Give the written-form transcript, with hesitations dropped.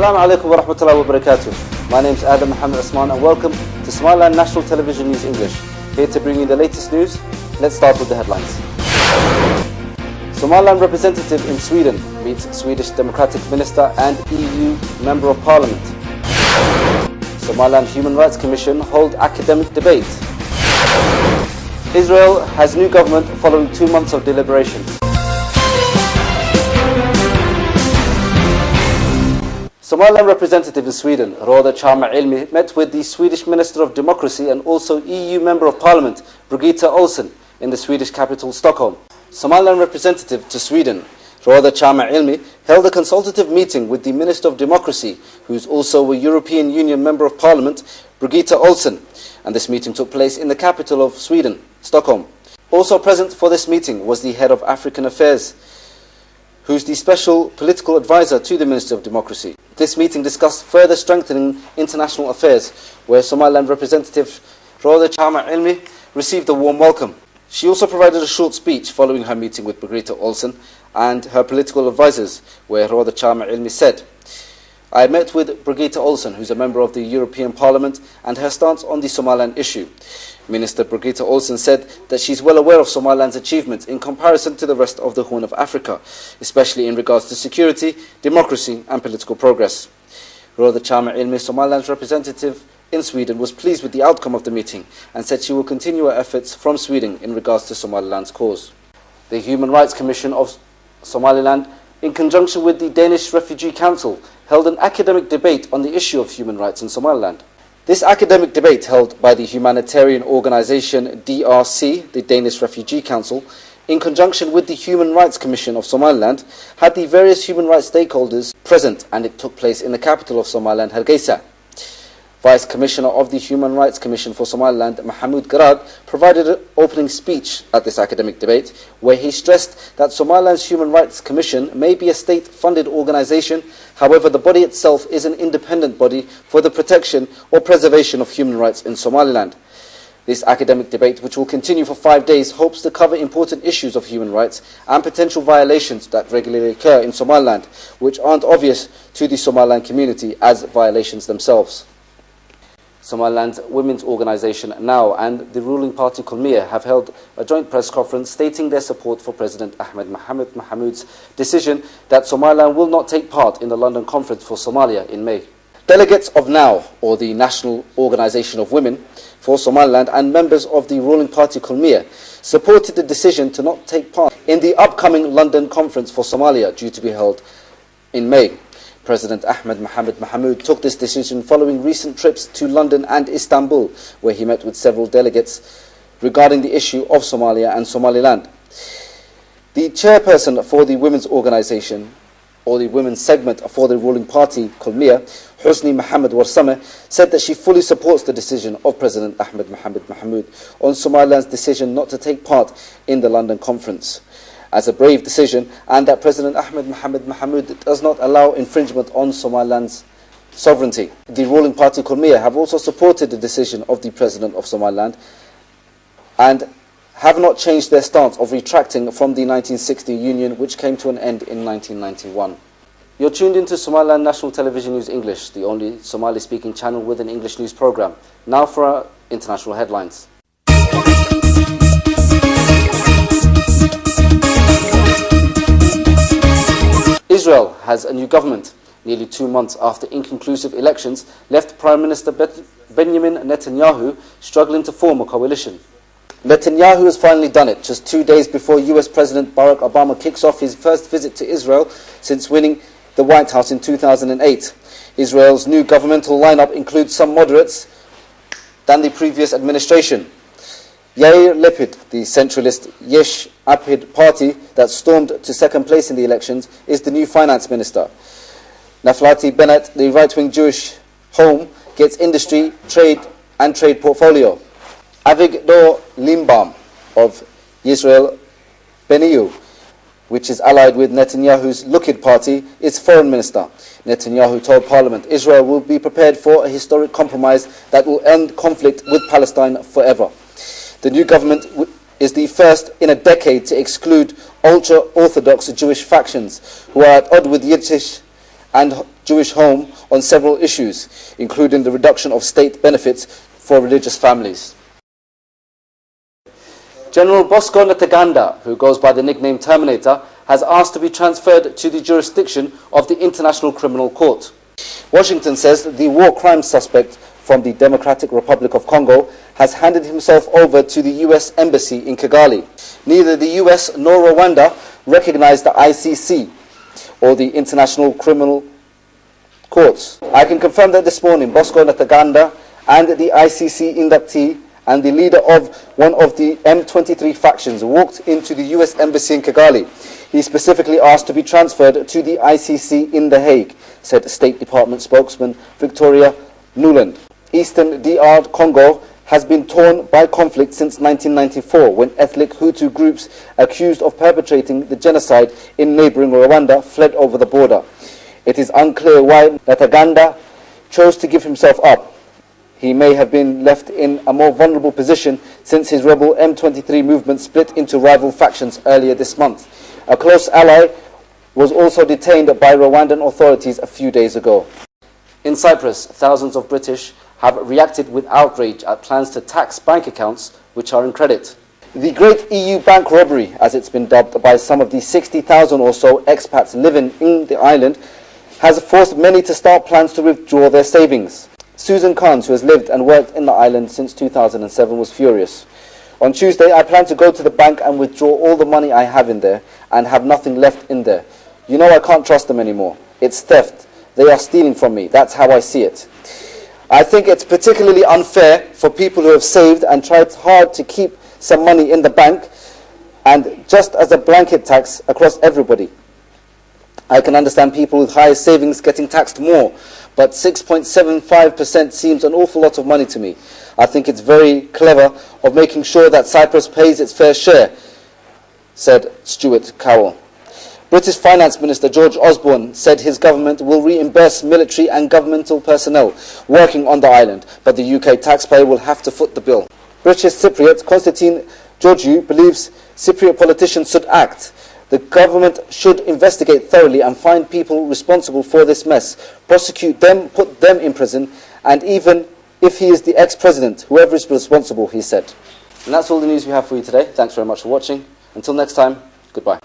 Assalamu alaikum wa rahmatullahi wa barakatuh. My name is Adam Muhammad Osman and welcome to Somaliland National Television News English. Here to bring you the latest news. Let's start with the headlines. Somaliland representative in Sweden meets Swedish Democratic Minister and EU Member of Parliament. Somaliland Human Rights Commission hold academic debate. Israel has new government following 2 months of deliberations. Somaliland representative in Sweden, Roda Chama Ilmi, met with the Swedish Minister of Democracy and also EU Member of Parliament, Birgitta Ohlsson, in the Swedish capital Stockholm. Somaliland representative to Sweden, Roda Chama Ilmi, held a consultative meeting with the Minister of Democracy, who is also a European Union Member of Parliament, Birgitta Ohlsson, and this meeting took place in the capital of Sweden, Stockholm. Also present for this meeting was the Head of African Affairs, who's the special political advisor to the Minister of Democracy. This meeting discussed further strengthening international affairs, where Somaliland representative Roda Chama Ilmi received a warm welcome. She also provided a short speech following her meeting with Birgitta Ohlsson and her political advisors, where Roda Chama Ilmi said, "I met with Birgitta Ohlsson, who's a member of the European Parliament, and her stance on the Somaliland issue. Minister Birgitta Ohlsson said that she's well aware of Somaliland's achievements in comparison to the rest of the Horn of Africa, especially in regards to security, democracy and political progress." Roda Chama Ilmi, Somaliland's representative in Sweden, was pleased with the outcome of the meeting and said she will continue her efforts from Sweden in regards to Somaliland's cause. The Human Rights Commission of Somaliland, in conjunction with the Danish Refugee Council, held an academic debate on the issue of human rights in Somaliland. This academic debate, held by the humanitarian organisation DRC, the Danish Refugee Council, in conjunction with the Human Rights Commission of Somaliland, had the various human rights stakeholders present, and it took place in the capital of Somaliland, Hargeisa. Vice Commissioner of the Human Rights Commission for Somaliland, Mahmoud Garad, provided an opening speech at this academic debate, where he stressed that Somaliland's Human Rights Commission may be a state-funded organisation. However, the body itself is an independent body for the protection or preservation of human rights in Somaliland. This academic debate, which will continue for 5 days, hopes to cover important issues of human rights and potential violations that regularly occur in Somaliland, which aren't obvious to the Somaliland community as violations themselves. Somaliland's women's organisation NOW and the ruling party Kulmiye have held a joint press conference stating their support for President Ahmed Mohamed Mohamud's decision that Somaliland will not take part in the London Conference for Somalia in May. Delegates of NOW, or the National Organisation of Women for Somaliland, and members of the ruling party Kulmiye supported the decision to not take part in the upcoming London Conference for Somalia due to be held in May. President Ahmed Mohamed Mohamud took this decision following recent trips to London and Istanbul, where he met with several delegates regarding the issue of Somalia and Somaliland. The chairperson for the women's organisation, or the women's segment for the ruling party, Kulmiye, Husni Mohammed Warsame, said that she fully supports the decision of President Ahmed Mohamed Mohamud on Somaliland's decision not to take part in the London conference as a brave decision, and that President Ahmed Mohamed Mohamud does not allow infringement on Somaliland's sovereignty. The ruling party Kulmiye have also supported the decision of the President of Somaliland and have not changed their stance of retracting from the 1960 union, which came to an end in 1991. You're tuned into Somaliland National Television News English, the only Somali-speaking channel with an English news program. Now for our international headlines. Israel has a new government. Nearly 2 months after inconclusive elections left Prime Minister Benjamin Netanyahu struggling to form a coalition. Netanyahu has finally done it, just 2 days before US President Barack Obama kicks off his first visit to Israel since winning the White House in 2008. Israel's new governmental lineup includes some moderates than the previous administration. Yair Lapid, the centralist Yesh Atid party that stormed to second place in the elections, is the new finance minister. Naftali Bennett, the right-wing Jewish home, gets industry, trade and trade portfolio. Avigdor Limbaum of Yisrael Beinu, which is allied with Netanyahu's Likud party, is foreign minister. Netanyahu told Parliament Israel will be prepared for a historic compromise that will end conflict with Palestine forever. The new government is the first in a decade to exclude ultra-Orthodox Jewish factions who are at odds with Yiddish and Jewish home on several issues, including the reduction of state benefits for religious families. General Bosco Ntaganda, who goes by the nickname Terminator, has asked to be transferred to the jurisdiction of the International Criminal Court. Washington says the war crimes suspect from the Democratic Republic of Congo has handed himself over to the US Embassy in Kigali. Neither the US nor Rwanda recognize the ICC, or the International Criminal Courts. I can confirm that this morning Bosco Ntaganda and the ICC inductee and the leader of one of the M23 factions walked into the US Embassy in Kigali. He specifically asked to be transferred to the ICC in The Hague, said State Department spokesman Victoria Nuland. Eastern DR Congo has been torn by conflict since 1994, when ethnic Hutu groups accused of perpetrating the genocide in neighboring Rwanda fled over the border. It is unclear why Ntaganda chose to give himself up. He may have been left in a more vulnerable position since his rebel M23 movement split into rival factions earlier this month. A close ally was also detained by Rwandan authorities a few days ago. In Cyprus, thousands of British have reacted with outrage at plans to tax bank accounts which are in credit. The Great EU Bank Robbery, as it's been dubbed by some of the 60,000 or so expats living in the island, has forced many to start plans to withdraw their savings. Susan Carnes, who has lived and worked in the island since 2007, was furious. On Tuesday, I plan to go to the bank and withdraw all the money I have in there and have nothing left in there. You know I can't trust them anymore. It's theft. They are stealing from me. That's how I see it. I think it's particularly unfair for people who have saved and tried hard to keep some money in the bank, and just as a blanket tax across everybody. I can understand people with higher savings getting taxed more, but 6.75% seems an awful lot of money to me. I think it's very clever of making sure that Cyprus pays its fair share, said Stuart Cowell. British Finance Minister George Osborne said his government will reimburse military and governmental personnel working on the island, but the UK taxpayer will have to foot the bill. British Cypriot Konstantin Georgiou believes Cypriot politicians should act. The government should investigate thoroughly and find people responsible for this mess, prosecute them, put them in prison, and even if he is the ex-president, whoever is responsible, he said. And that's all the news we have for you today. Thanks very much for watching. Until next time, goodbye.